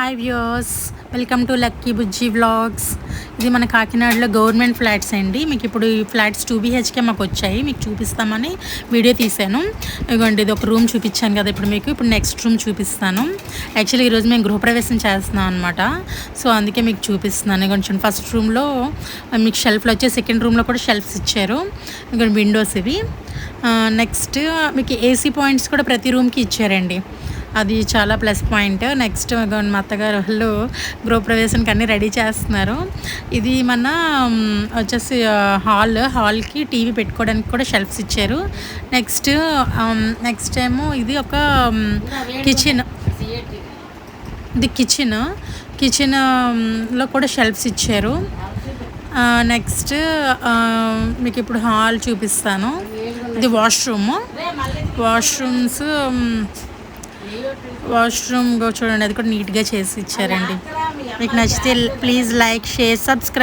Hi viewers, welcome to lucky Bujji vlogs. ఇది మన కాకినాడలో గవర్నమెంట్ ఫ్లాట్స్ అండి. మీకు ఇప్పుడు ఈ ఫ్లాట్స్ 2 BHK మాకు వచ్చాయి, మీకు చూపిస్తామని వీడియో తీశాను. ఇదిగోండి, ఇది ఒక రూమ్ చూపించాను కదా ఇప్పుడు మీకు. ఇప్పుడు నెక్స్ట్ రూమ్ చూపిస్తాను. యాక్చువల్లీ ఈరోజు మేము గృహప్రవేశం చేస్తున్నాం అనమాట. సో అందుకే మీకు చూపిస్తున్నాను. కొంచెం ఫస్ట్ రూమ్లో మీకు షెల్ఫ్లు వచ్చి, సెకండ్ రూమ్లో కూడా షెల్ఫ్స్ ఇచ్చారు. ఇంకా విండోస్ ఇవి. నెక్స్ట్ మీకు AC పాయింట్స్ కూడా ప్రతి రూమ్కి ఇచ్చారండి. అది చాలా ప్లస్ పాయింట్. నెక్స్ట్ మా అత్తగారు వాళ్ళు గృహప్రవేశానికి అన్నీ రెడీ చేస్తున్నారు. ఇది మన వచ్చేసి హాల్కి టీవీ పెట్టుకోవడానికి కూడా షెల్ఫ్స్ ఇచ్చారు. నెక్స్ట్ ఏమో ఇది ఒక కిచెన్. ఇది కిచెన్లో కూడా షెల్ఫ్స్ ఇచ్చారు. నెక్స్ట్ మీకు ఇప్పుడు హాల్ చూపిస్తాను. ఇది వాష్రూమ్ చూడండి, అది కూడా నీట్గా చేసి ఇచ్చారండి. మీకు నచ్చితే ప్లీజ్ లైక్, షేర్, సబ్స్క్రైబ్.